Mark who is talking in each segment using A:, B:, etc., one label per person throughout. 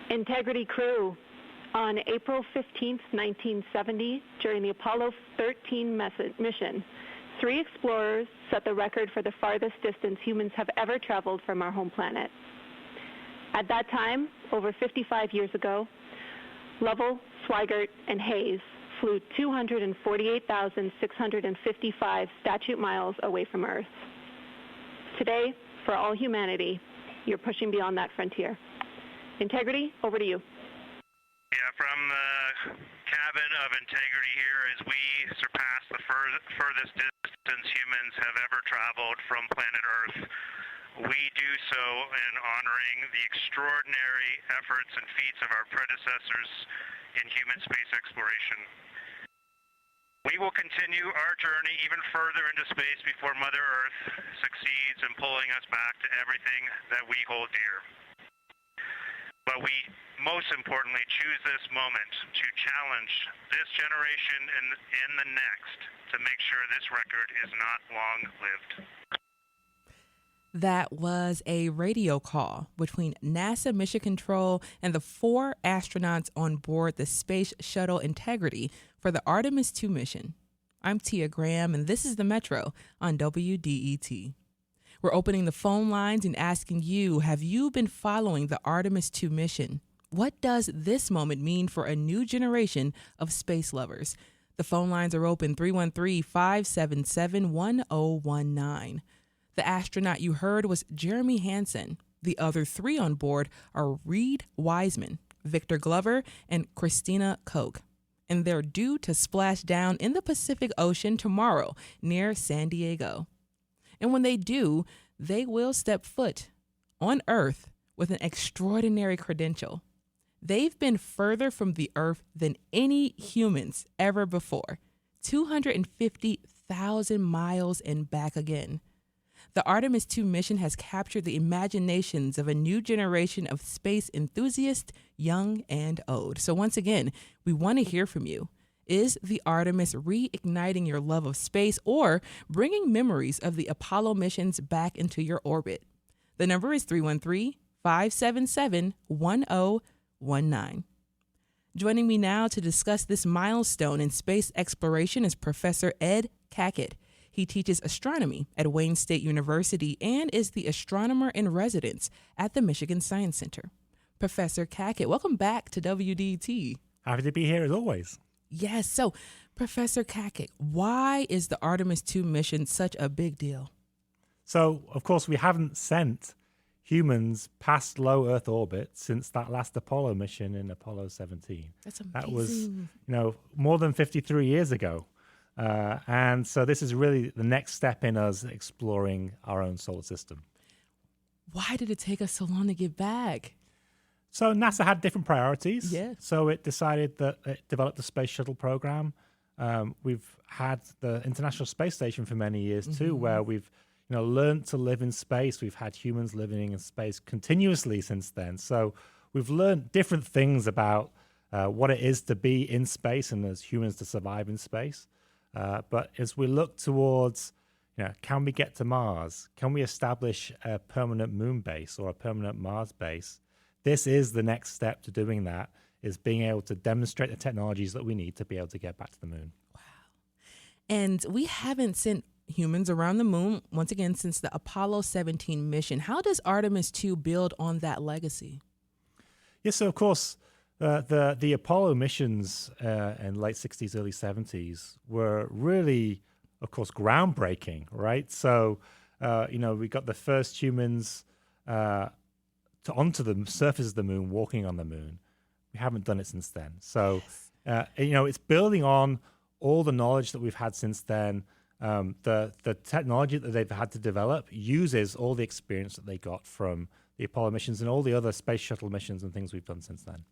A: Integrity crew. On April 15, 1970, during the Apollo 13 mission, 3 explorers set the record for the farthest distance humans have ever traveled from our home planet. At that time, over 55 years ago, Lovell, Swigert, and Hayes flew 248,655 statute miles away from Earth. Today, for all humanity, you're pushing beyond that frontier. Integrity, over to you.
B: Yeah, from the cabin of Integrity here as we surpass the furthest distance humans have ever traveled from planet Earth. We do so in honoring the extraordinary efforts and feats of our predecessors in human space exploration. We will continue our journey even further into space before Mother Earth succeeds in pulling us back to everything that we hold dear. But we, most importantly, choose this moment to challenge this generation and the next to make sure this record is not long-lived.
C: That was a radio call between NASA Mission Control and the 4 astronauts on board the Space Shuttle Integrity for the Artemis II mission. I'm Tia Graham, and this is The Metro on WDET. We're opening the phone lines and asking you, have you been following the Artemis II mission? What does this moment mean for a new generation of space lovers? The phone lines are open 313-577-1019. The astronaut you heard was Jeremy Hansen. The other 3 on board are Reid Wiseman, Victor Glover, and Christina Koch. And they're due to splash down in the Pacific Ocean tomorrow near San Diego. And when they do, they will step foot on Earth with an extraordinary credential. They've been further from the Earth than any humans ever before, 250,000 miles and back again. The Artemis II mission has captured the imaginations of a new generation of space enthusiasts, young and old. So once again, we want to hear from you. Is the Artemis reigniting your love of space or bringing memories of the Apollo missions back into your orbit? The number is 313-577-1019. Joining me now to discuss this milestone in space exploration is Professor Ed Cackett. He teaches astronomy at Wayne State University and is the astronomer in residence at the Michigan Science Center. Professor Cackett, welcome back to WDT.
D: Happy to be here as always.
C: Yes. So, Professor Cackett, why is the Artemis II mission such a big deal?
D: So, of course, we haven't sent humans past low Earth orbit since that last Apollo mission in Apollo 17.
C: That's amazing.
D: That was, more than 53 years ago. And so this is really the next step in us exploring our own solar system.
C: Why did it take us so long to get back?
D: So NASA had different priorities.
C: Yeah.
D: So it decided that it developed the Space Shuttle program. We've had the International Space Station for many years too, where we've learned to live in space. We've had humans living in space continuously since then. So we've learned different things about what it is to be in space and as humans to survive in space. But as we look towards, can we get to Mars? Can we establish a permanent moon base or a permanent Mars base? This is the next step to doing that, is being able to demonstrate the technologies that we need to be able to get back to the moon.
C: Wow. And we haven't sent humans around the moon, once again, since the Apollo 17 mission. How does Artemis II build on that legacy?
D: Yes, so of course, the Apollo missions in late 60s, early 70s were really, of course, groundbreaking, right? So, we got the first humans onto the surface of the moon, walking on the moon. We haven't done it since then. So, it's building on all the knowledge that we've had since then. The technology that they've had to develop uses all the experience that they got from the Apollo missions and all the other space shuttle missions and things we've done since then.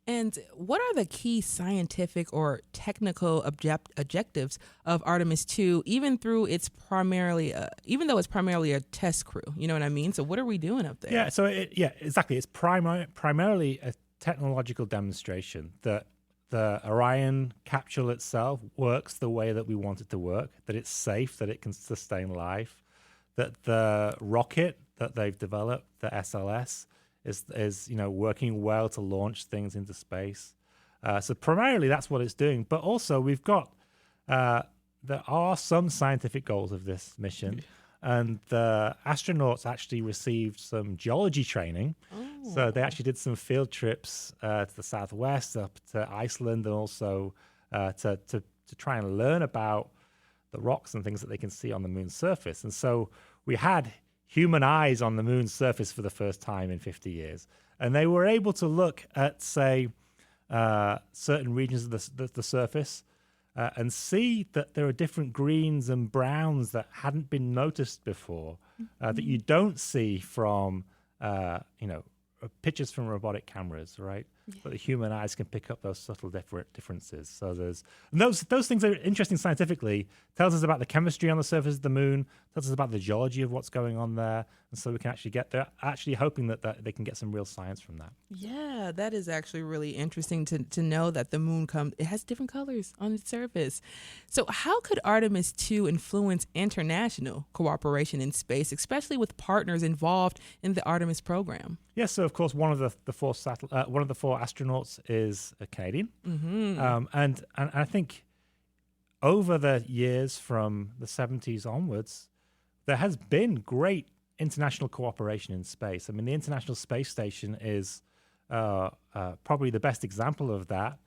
C: And what are the key scientific or technical objectives of Artemis II, even though it's primarily a test crew? You know what I mean? So what are we doing up there?
D: Yeah, so exactly. It's primarily a technological demonstration that the Orion capsule itself works the way that we want it to work, that it's safe, that it can sustain life, that the rocket that they've developed, the SLS, is working well to launch things into space. So primarily that's what it's doing. But also we've got there are some scientific goals of this mission. And the astronauts actually received some geology training. So they actually did some field trips to the southwest, up to Iceland, and also to try and learn about the rocks and things that they can see on the moon's surface. And so we had human eyes on the moon's surface for the first time in 50 years. And they were able to look at, say, certain regions of the surface and see that there are different greens and browns that hadn't been noticed before, that you don't see from, pictures from robotic cameras, right? Yeah. But the human eyes can pick up those subtle differences. So those things are interesting scientifically. Tells us about the chemistry on the surface of the moon. Tells us about the geology of what's going on there, and so we can actually get there. Actually, hoping that they can get some real science from that.
C: Yeah, that is actually really interesting to know that the moon it has different colors on its surface. So, how could Artemis II influence international cooperation in space, especially with partners involved in the Artemis program?
D: Yes, so of course one of the four astronauts is a Canadian, and I think over the years from the 70s onwards, there has been great international cooperation in space. I mean, the International Space Station is probably the best example of that.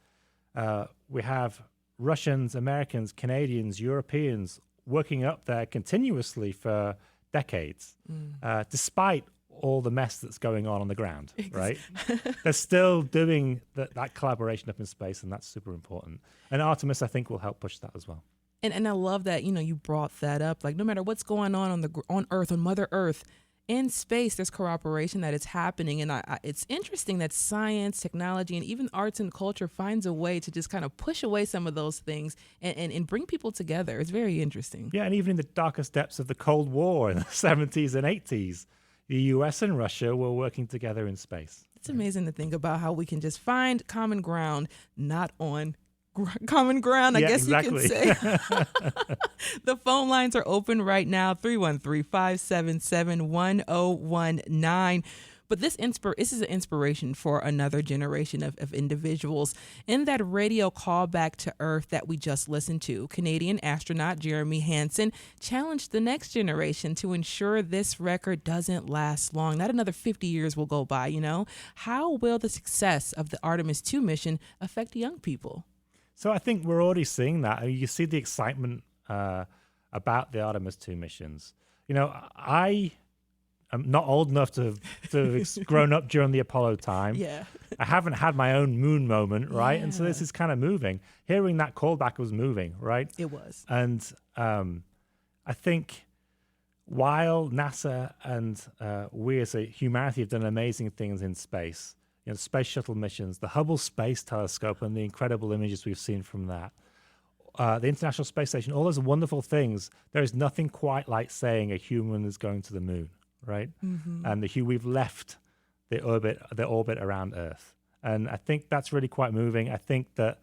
D: We have Russians, Americans, Canadians, Europeans working up there continuously for decades, despite all the mess that's going on the ground, right? They're still doing that collaboration up in space, and that's super important. And Artemis, I think, will help push that as well.
C: And I love that, you brought that up. Like, no matter what's going on Earth, on Mother Earth, in space, there's cooperation that is happening. And it's interesting that science, technology, and even arts and culture finds a way to just kind of push away some of those things and bring people together. It's very interesting.
D: Yeah, and even in the darkest depths of the Cold War in the 70s and 80s, the U.S. and Russia were working together in space.
C: It's amazing to think about how we can just find common ground, not on common ground, I guess exactly. You can say. The phone lines are open right now, 313-577-1019. But this is an inspiration for another generation of individuals. In that radio callback to Earth that we just listened to, Canadian astronaut Jeremy Hansen challenged the next generation to ensure this record doesn't last long. Not another 50 years will go by, How will the success of the Artemis II mission affect young people?
D: So I think we're already seeing that. I mean, you see the excitement about the Artemis II missions. I'm not old enough to have grown up during the Apollo time.
C: Yeah.
D: I haven't had my own moon moment, right?
C: Yeah.
D: And so this is kind of moving. Hearing that callback was moving, right?
C: It was.
D: And I think while NASA and we as a humanity have done amazing things in space, space shuttle missions, the Hubble Space Telescope and the incredible images we've seen from that, the International Space Station, all those wonderful things, there is nothing quite like saying a human is going to the moon. Right, and we've left the orbit around Earth, and I think that's really quite moving. I think that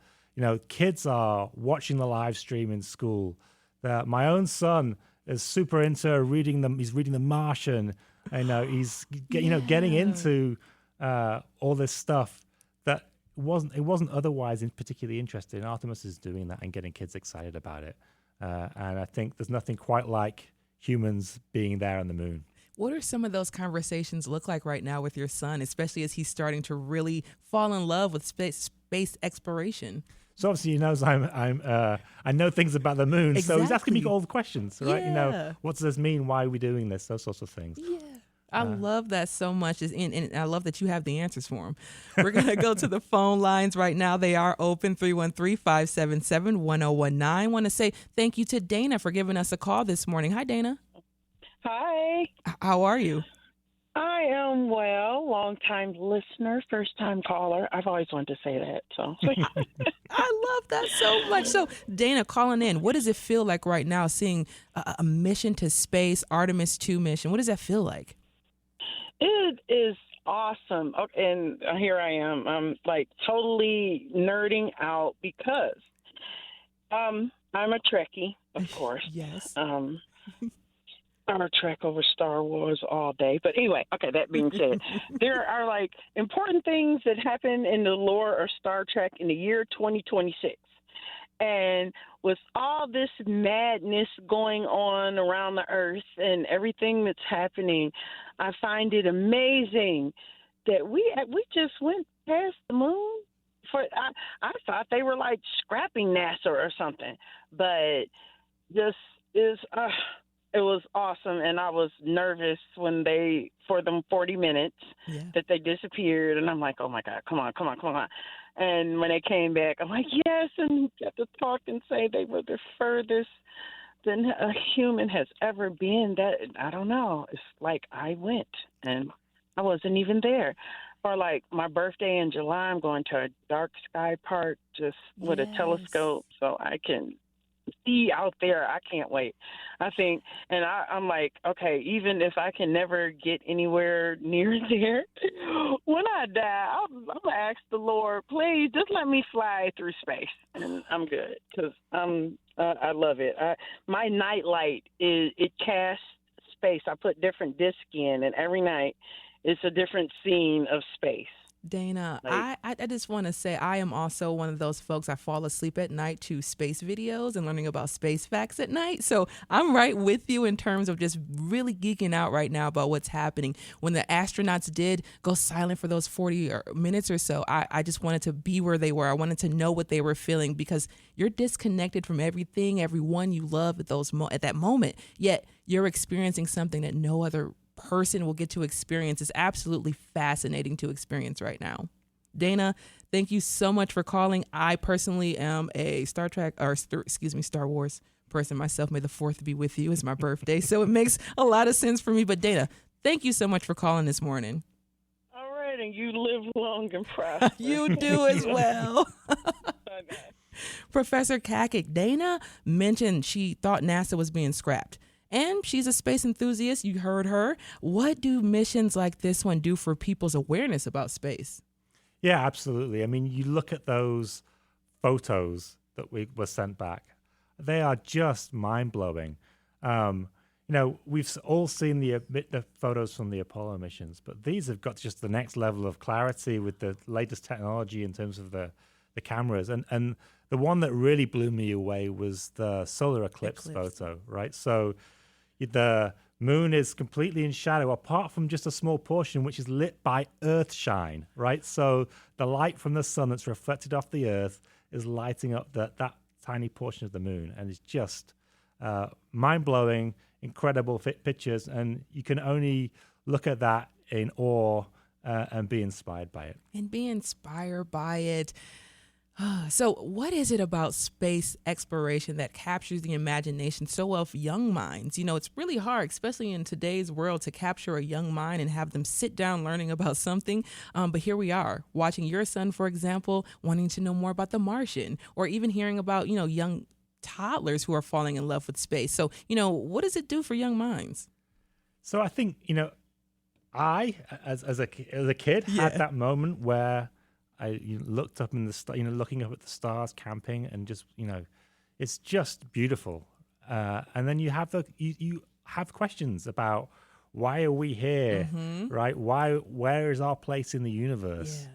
D: kids are watching the live stream in school. My own son is super into reading them. He's reading The Martian. He's getting into all this stuff that it wasn't otherwise particularly interested in. Artemis is doing that and getting kids excited about it, and I think there's nothing quite like humans being there on the moon.
C: What are some of those conversations look like right now with your son, especially as he's starting to really fall in love with space exploration?
D: So obviously he knows I know things about the moon,
C: Exactly.
D: So he's asking me all the questions, right?
C: Yeah.
D: What does this mean? Why are we doing this? Those sorts of things.
C: Yeah. I love that so much, and I love that you have the answers for him. We're going to go to the phone lines right now. They are open, 313-577-1019. I want to say thank you to Dana for giving us a call this morning. Hi, Dana.
E: Hi.
C: How are you?
E: I am well. Long-time listener, first-time caller. I've always wanted to say that. So
C: I love that so much. So, Dana, calling in, what does it feel like right now seeing a mission to space, Artemis II mission? What does that feel like?
E: It is awesome. And here I am. I'm like totally nerding out because I'm a Trekkie, of course.
C: Yes.
E: Star Trek over Star Wars all day. But anyway, okay, that being said, there are like important things that happen in the lore of Star Trek in the year 2026. And with all this madness going on around the earth and everything that's happening, I find it amazing that we just went past the moon. I thought they were like scrapping NASA or something, but this is it was awesome, and I was nervous when for them 40 minutes that they disappeared, and I'm like, oh my God, come on. And when they came back, I'm like, yes, and got to talk and say they were the furthest than a human has ever been. That I don't know. It's like I went and I wasn't even there. Or like my birthday in July, I'm going to a dark sky park just with a telescope so I can see out there. I can't wait. I think, and I'm like, okay, even if I can never get anywhere near there, when I die, I'm going to ask the Lord, please just let me fly through space. And I'm good because I love it. My night light, it casts space. I put different discs in, and every night it's a different scene of space.
C: Dana, I just want to say I am also one of those folks. I fall asleep at night to space videos and learning about space facts at night. So I'm right with you in terms of just really geeking out right now about what's happening. When the astronauts did go silent for those 40 minutes or so, I just wanted to be where they were. I wanted to know what they were feeling because you're disconnected from everything, everyone you love at that moment. Yet you're experiencing something that no other person will get to experience. Is absolutely fascinating to experience right now. Dana, thank you so much for calling. I personally am a Star Wars person myself. May the 4th be with you. It's my birthday, so it makes a lot of sense for me. But Dana, thank you so much for calling this morning.
E: All right, and you live long and prosper.
C: You do as well. Professor Koch, Dana mentioned she thought NASA was being scrapped. And she's a space enthusiast. You heard her. What do missions like this one do for people's awareness about space?
D: Yeah, absolutely. I mean, you look at those photos that were sent back. They are just mind-blowing. We've all seen the photos from the Apollo missions, but these have got just the next level of clarity with the latest technology in terms of the cameras. And the one that really blew me away was the solar eclipse photo, right? So the moon is completely in shadow, apart from just a small portion, which is lit by Earthshine, right? So the light from the sun that's reflected off the Earth is lighting up that tiny portion of the moon. And it's just mind-blowing, incredible pictures. And you can only look at that in awe and be inspired by it. So what is it about space exploration that captures the imagination so well of young minds? You know, it's really hard, especially in today's world, to capture a young mind and have them sit down learning about something. But here we are, watching your son, for example, wanting to know more about the Martian, or even hearing about, young toddlers who are falling in love with space. So, what does it do for young minds? So I think, I, as a kid, had that moment where I looked up in the looking up at the stars, camping, and just it's just beautiful. And then you have questions about why are we here, right? Where is our place in the universe?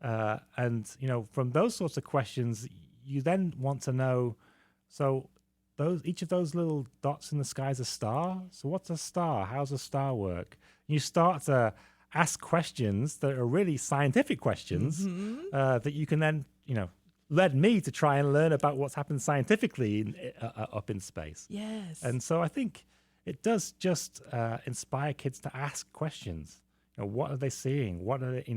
D: Yeah. And from those sorts of questions, you then want to know. So each of those little dots in the sky is a star. So what's a star? How's a star work? You start to ask questions that are really scientific questions that you can then, led me to try and learn about what's happened scientifically up in space. Yes. And so I think it does just inspire kids to ask questions. What are they seeing? What are they,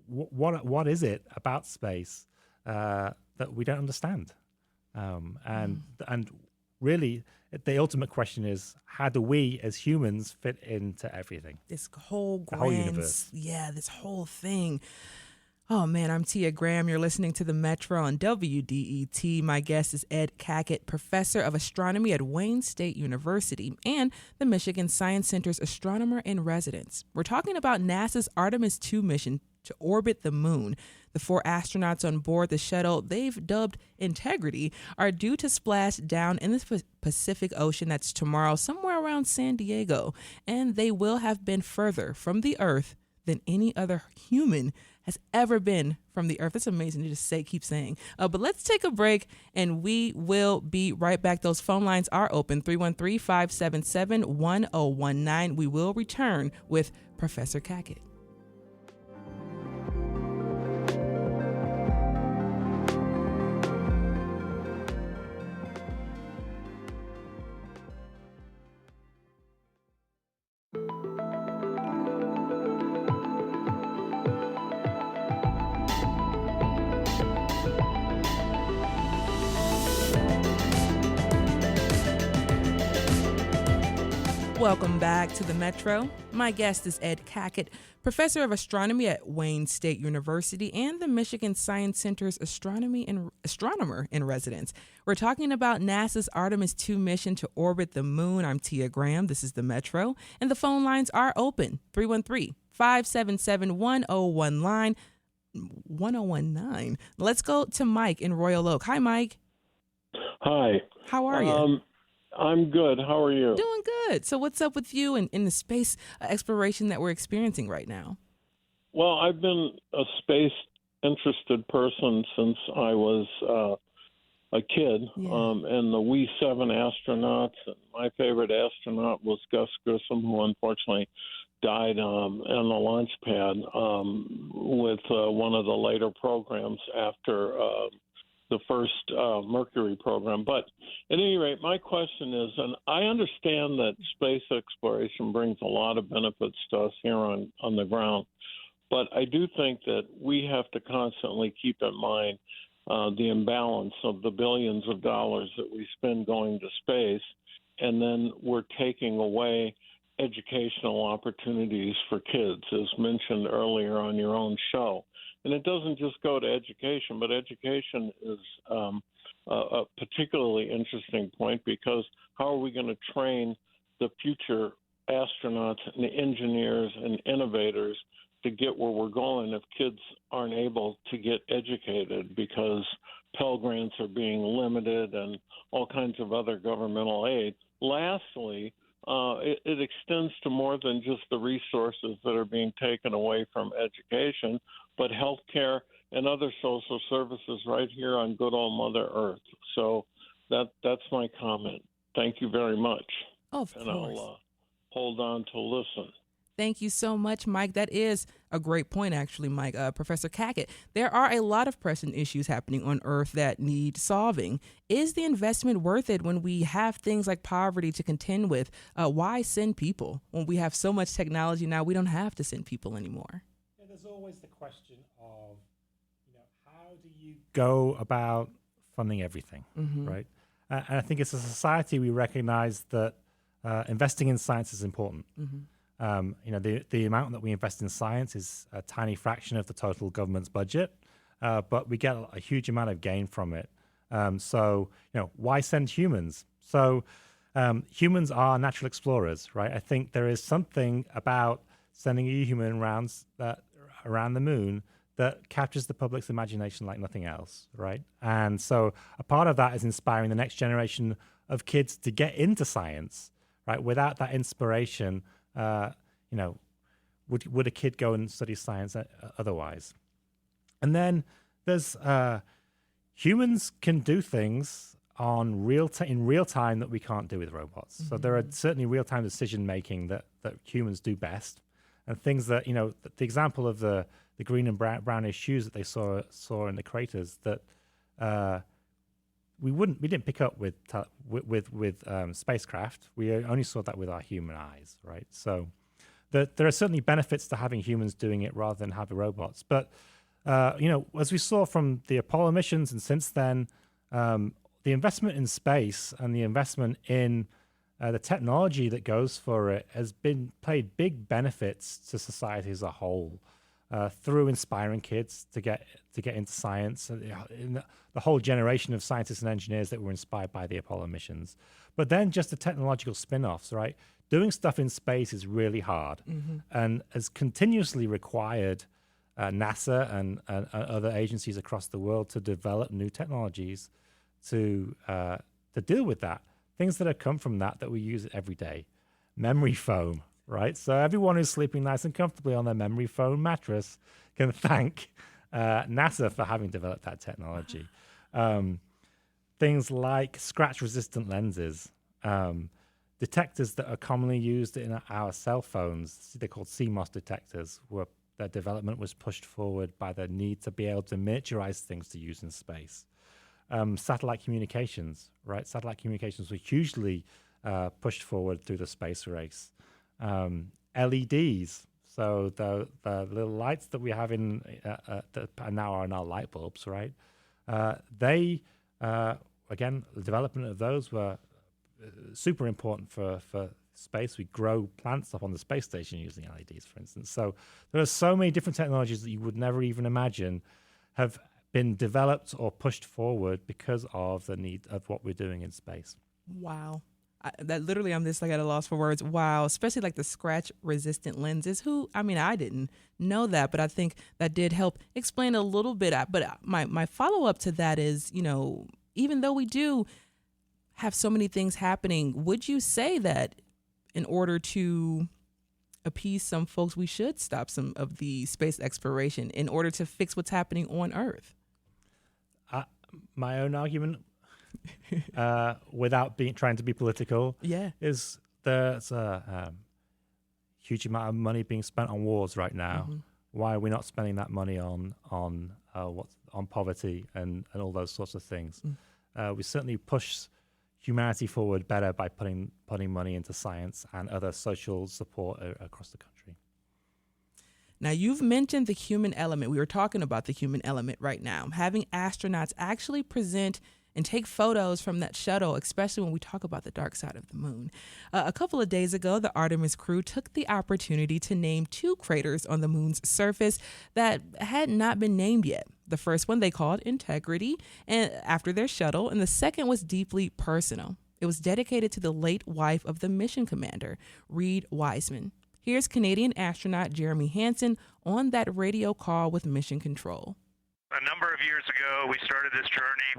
D: what is it about space that we don't understand? And really, the ultimate question is, how do we as humans fit into everything?
C: This whole
D: universe.
C: Yeah, this whole thing. Oh, man, I'm Tia Graham. You're listening to The Metro on WDET. My guest is Ed Koch, professor of astronomy at Wayne State University and the Michigan Science Center's astronomer in residence. We're talking about NASA's Artemis II mission to orbit the moon. The 4 astronauts on board the shuttle they've dubbed Integrity are due to splash down in the Pacific Ocean. That's tomorrow, somewhere around around San Diego, and they will have been further from the Earth than any other human has ever been from the Earth. That's amazing to just keep saying. But let's take a break, and we will be right back. Those phone lines are open, 313-577-1019. We will return with Professor Cackett. Welcome back to the Metro. My guest is Ed Cackett, professor of astronomy at Wayne State University and the Michigan Science Center's astronomer in residence. We're talking about NASA's Artemis II mission to orbit the moon. I'm Tia Graham. This is the Metro, and the phone lines are open, 313-577-1019. Let's go to Mike in Royal Oak. Hi, Mike.
F: Hi.
C: How are you?
F: I'm good. How are you?
C: Doing good. So what's up with you in the space exploration that we're experiencing right now?
F: Well, I've been a space-interested person since I was a kid, and the We 7 astronauts. And my favorite astronaut was Gus Grissom, who unfortunately died on the launch pad with one of the later programs after the first Mercury program. But at any rate, my question is, and I understand that space exploration brings a lot of benefits to us here on the ground, but I do think that we have to constantly keep in mind the imbalance of the billions of dollars that we spend going to space, and then we're taking away educational opportunities for kids, as mentioned earlier on your own show. And it doesn't just go to education, but education is a particularly interesting point, because how are we going to train the future astronauts and engineers and innovators to get where we're going if kids aren't able to get educated because Pell Grants are being limited and all kinds of other governmental aid? Lastly, it extends to more than just the resources that are being taken away from education, but healthcare and other social services right here on good old Mother Earth. So that's my comment. Thank you very much.
C: Of
F: and
C: course.
F: I'll hold on to listen.
C: Thank you so much, Mike. That is a great point, actually, Mike. Professor Cackett, there are a lot of pressing issues happening on Earth that need solving. Is the investment worth it when we have things like poverty to contend with? Why send people when we have so much technology now? We don't have to send people anymore.
D: Yeah, there's always the question of, how do you go about funding everything, right? And I think as a society, we recognize that investing in science is important. The amount that we invest in science is a tiny fraction of the total government's budget, but we get a huge amount of gain from it. So why send humans? So humans are natural explorers, right? I think there is something about sending a human around the moon that captures the public's imagination like nothing else, right? And so a part of that is inspiring the next generation of kids to get into science, right? Without that inspiration, would a kid go and study science otherwise? And then there's humans can do things in real time that we can't do with robots. So there are certainly real-time decision making that humans do best, and things that the example of the green and brownish shoes that they saw in the craters that we didn't pick up with spacecraft. We only saw that with our human eyes, right? So there are certainly benefits to having humans doing it rather than having robots. But as we saw from the Apollo missions and since then, the investment in space and the investment in the technology that goes for it has played big benefits to society as a whole. Through inspiring kids to get into science, in the whole generation of scientists and engineers that were inspired by the Apollo missions. But then just the technological spin-offs, right? Doing stuff in space is really hard and has continuously required NASA and other agencies across the world to develop new technologies to deal with that. Things that have come from that we use every day. memory foam, right? So everyone who's sleeping nice and comfortably on their memory foam mattress can thank NASA for having developed that technology. Things like scratch-resistant lenses, detectors that are commonly used in our cell phones, they're called CMOS detectors, their development was pushed forward by the need to be able to miniaturize things to use in space. Satellite communications, right? Satellite communications were hugely pushed forward through the space race. LEDs, so the little lights that we have in that now are in our light bulbs, right? Again, the development of those were super important for space. We grow plants up on the space station using LEDs, for instance. So there are so many different technologies that you would never even imagine have been developed or pushed forward because of the need of what we're doing in space.
C: Wow. I'm just like at a loss for words. Wow. Especially like the scratch resistant lenses. I didn't know that, but I think that did help explain a little bit. But my follow up to that is, even though we do have so many things happening, would you say that in order to appease some folks, we should stop some of the space exploration in order to fix what's happening on Earth?
D: My own argument, without trying to be political, is there's a huge amount of money being spent on wars right now. Mm-hmm. Why are we not spending that money on poverty and all those sorts of things? We certainly push humanity forward better by putting money into science and other social support across the country.
C: Now, you've mentioned the human element. We were talking about the human element right now. Having astronauts actually present and take photos from that shuttle, especially when we talk about the dark side of the moon. A couple of days ago, the Artemis crew took the opportunity to name 2 craters on the moon's surface that had not been named yet. The first one they called Integrity, and after their shuttle, and the second was deeply personal. It was dedicated to the late wife of the mission commander, Reid Wiseman. Here's Canadian astronaut Jeremy Hansen on that radio call with Mission Control.
B: A number of years ago, we started this journey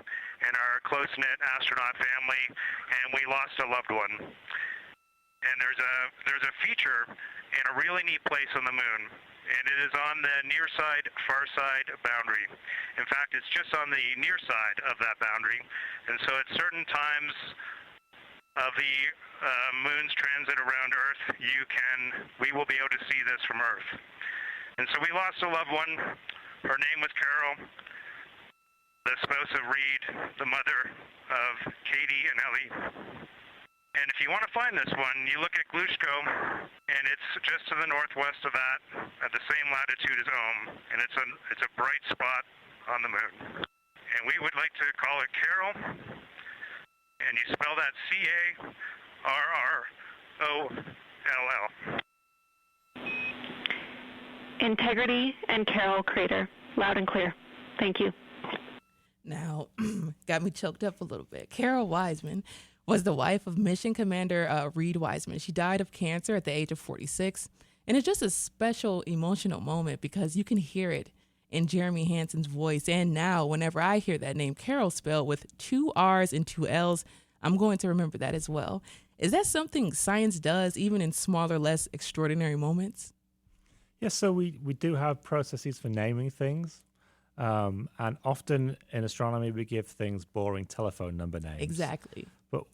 B: in our close-knit astronaut family, and we lost a loved one. And there's a feature in a really neat place on the moon, and it is on the near side, far side boundary. In fact, it's just on the near side of that boundary. And so at certain times of the moon's transit around Earth, we will be able to see this from Earth. And so we lost a loved one. Her name was Carol, the spouse of Reid, the mother of Katie and Ellie. And if you want to find this one, you look at Glushko, and it's just to the northwest of that, at the same latitude as Ohm, and it's a bright spot on the moon. And we would like to call it Carol, and you spell that Carroll.
A: Integrity and Carroll Crater. Loud and clear. Thank you.
C: Now, got me choked up a little bit. Carol Wiseman was the wife of Mission Commander Reid Wiseman. She died of cancer at the age of 46. And it's just a special emotional moment because you can hear it in Jeremy Hansen's voice. And now, whenever I hear that name, Carol spelled with 2 R's and 2 L's, I'm going to remember that as well. Is that something science does even in smaller, less extraordinary moments?
D: Yes, so we do have processes for naming things. And often in astronomy, we give things boring telephone number names.
C: Exactly.
D: But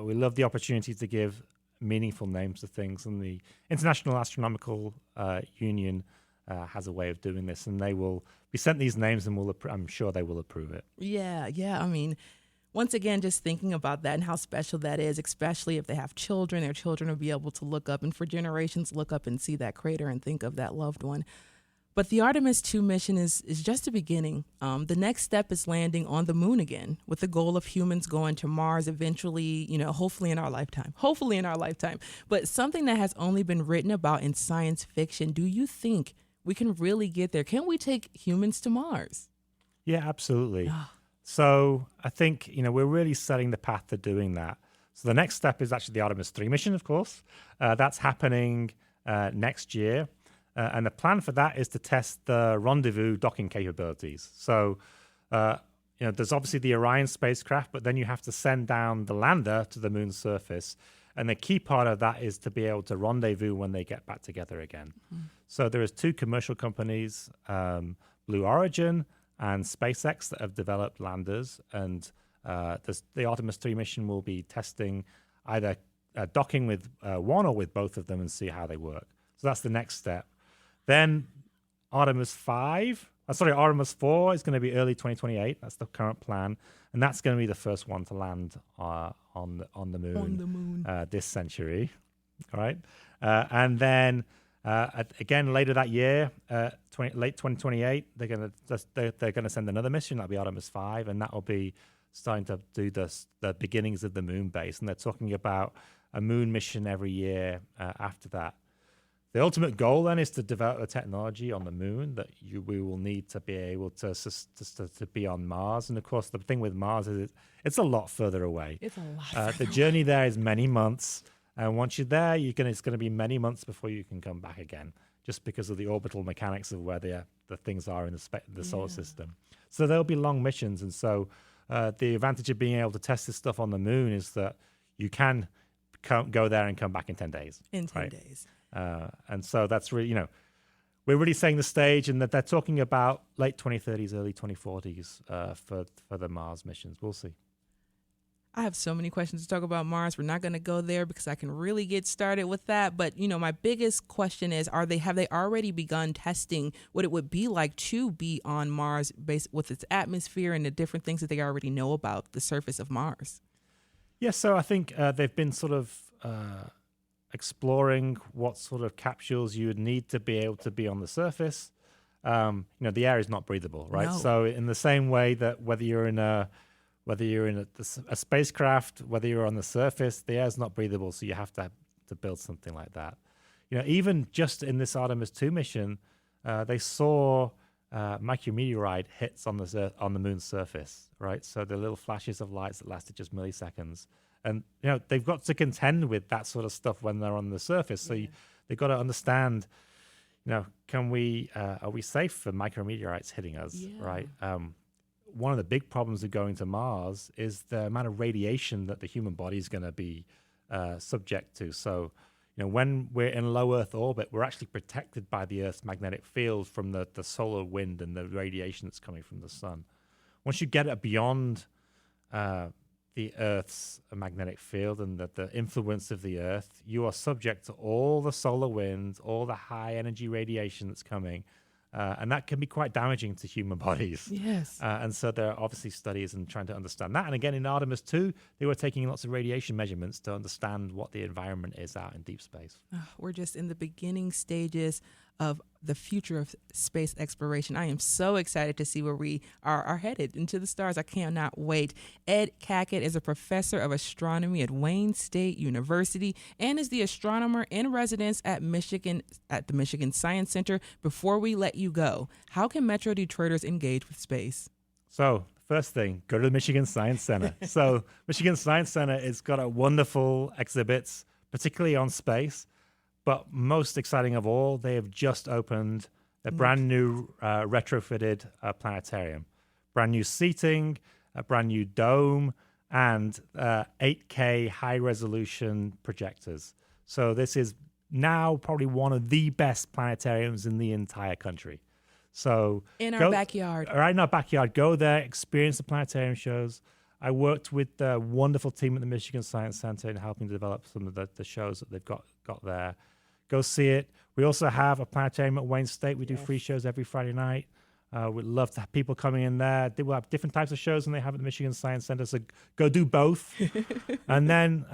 D: we love the opportunity to give meaningful names to things. And the International Astronomical Union has a way of doing this. And they will be sent these names, and I'm sure they will approve it.
C: Yeah. I mean, once again, just thinking about that and how special that is, especially if they have children, their children will be able to look up and for generations look up and see that crater and think of that loved one. But the Artemis II mission is just the beginning. The next step is landing on the moon again with the goal of humans going to Mars eventually, hopefully in our lifetime. But something that has only been written about in science fiction, do you think we can really get there? Can we take humans to Mars?
D: Yeah, absolutely. So I think, we're really setting the path to doing that. So the next step is actually the Artemis III mission, of course. That's happening next year. And the plan for that is to test the rendezvous docking capabilities. So, there's obviously the Orion spacecraft, but then you have to send down the lander to the moon's surface. And the key part of that is to be able to rendezvous when they get back together again. So there is 2 commercial companies, Blue Origin and SpaceX, that have developed landers. And the Artemis II mission will be testing either docking with one or with both of them and see how they work. So that's the next step. Then Artemis 4 is going to be early 2028. That's the current plan. And that's going to be the first one to land on the moon, this century. All right. And then again, later that year, late 2028, they're going to send another mission. That'll be Artemis 5, and that will be starting to do the beginnings of the moon base. And they're talking about a moon mission every year after that. The ultimate goal then is to develop a technology on the moon that we will need to be able to be on Mars. And of course, the thing with Mars is it's a lot further away.
C: It's a lot.
D: The journey there is many months, and once you're there, it's going to be many months before you can come back again, just because of the orbital mechanics of where the things are in the solar system. So there'll be long missions, and so the advantage of being able to test this stuff on the moon is that you can go there and come back in 10 days.
C: In 10 days.
D: And so that's really, we're really setting the stage, and that they're talking about late 2030s, early 2040s for the Mars missions. We'll see.
C: I have so many questions to talk about Mars. We're not going to go there because I can really get started with that. But, my biggest question is, have they already begun testing what it would be like to be on Mars based with its atmosphere and the different things that they already know about the surface of Mars? Yes,
D: so I think they've been sort of exploring what sort of capsules you would need to be able to be on the surface. The air is not breathable, right?
C: No.
D: So in the same way that whether you're in a spacecraft, whether you're on the surface, the air is not breathable, so you have to build something like that. Even just in this Artemis II mission, they saw micrometeorite hits on the moon's surface, right? So the little flashes of lights that lasted just milliseconds. And they've got to contend with that sort of stuff when they're on the surface. So they've got to understand, are we safe for micrometeorites hitting us, right? One of the big problems of going to Mars is the amount of radiation that the human body is going to be subject to. So, when we're in low Earth orbit, we're actually protected by the Earth's magnetic field from the solar wind and the radiation that's coming from the sun. Once you get it beyond the Earth's magnetic field and the influence of the Earth, you are subject to all the solar winds, all the high energy radiation that's coming. And that can be quite damaging to human bodies.
C: Yes.
D: And so there are obviously studies and trying to understand that. And again, in Artemis II, they were taking lots of radiation measurements to understand what the environment is out in deep space.
C: We're just in the beginning stages of the future of space exploration. I am so excited to see where we are headed into the stars. I cannot wait. Ed Cackett is a professor of astronomy at Wayne State University and is the astronomer in residence at the Michigan Science Center. Before we let you go, how can Metro Detroiters engage with space?
D: So, first thing, go to the Michigan Science Center. So, Michigan Science Center has got a wonderful exhibits, particularly on space. But most exciting of all, they have just opened a brand new retrofitted planetarium. Brand new seating, a brand new dome, and 8K high-resolution projectors. So this is now probably one of the best planetariums in the entire country. So
C: in our backyard.
D: Right in our backyard. Go there, experience the planetarium shows. I worked with the wonderful team at the Michigan Science Center in helping to develop some of the shows that they've got there. Go see it. We also have a planetarium at Wayne State. We do free shows every Friday night. We'd love to have people coming in there. They will have different types of shows than they have at the Michigan Science Center, so go do both. And then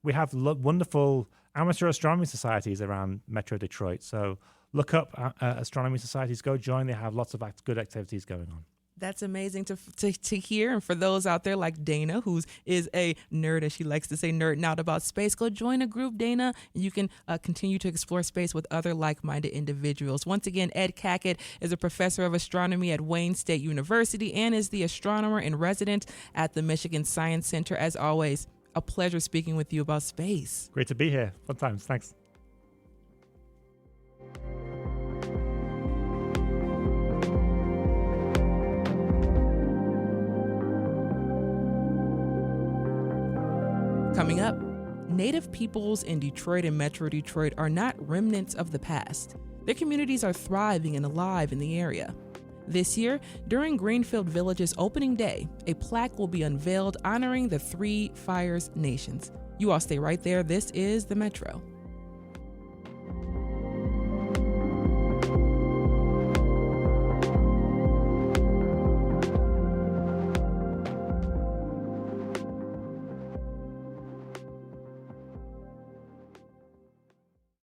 D: we have wonderful amateur astronomy societies around Metro Detroit. So look up astronomy societies. Go join. They have lots of good activities going on.
C: That's amazing to hear. And for those out there like Dana, who is a nerd, as she likes to say, nerding out about space, go join a group, Dana, and you can continue to explore space with other like-minded individuals. Once again, Ed Cackett is a professor of astronomy at Wayne State University and is the astronomer in residence at the Michigan Science Center. As always, a pleasure speaking with you about space.
D: Great to be here. Fun times. Thanks. Coming up,
C: Native peoples in Detroit and Metro Detroit are not remnants of the past. Their communities are thriving and alive in the area. This year, during Greenfield Village's opening day, a plaque will be unveiled honoring the Three Fires Nations. You all stay right there. This is the Metro.